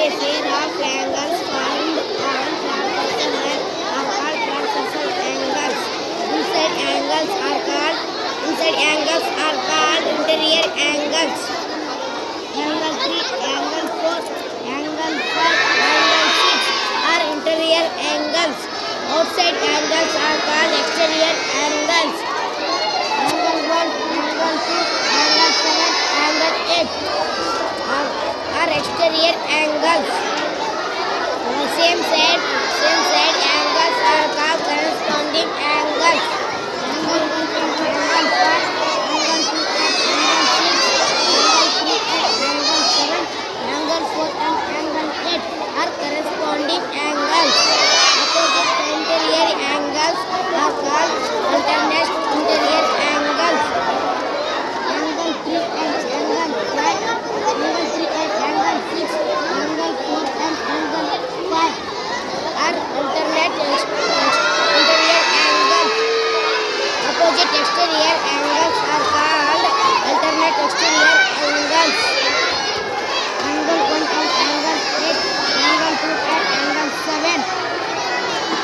A pair of angles formed on transversal line are called transversal angles. Inside angles are called interior angles. Angle 3, angle 4, angle 5, angle 6 are interior angles. Outside angles are called exterior angles. Angle 1, angle 2, angle 7, angle 8 are exterior angles. Same side angles are called corresponding angles. Angle 1 and angle 5, angle 2 and angle 6, angle 3 and angle 7, angle 4 and angle 8 are corresponding angles. Opposite interior angles are called alternate interior angles. Angle 3 and angle 5, angle 3 and angle 6, angle 4 and angle 5 are alternate interior angles. Opposite exterior angles are called alternate exterior angles. Angle 1 and angle 8, angle 2 and angle 7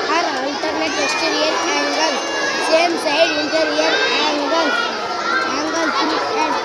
are alternate exterior angles. Same side interior angles. Angle 3 and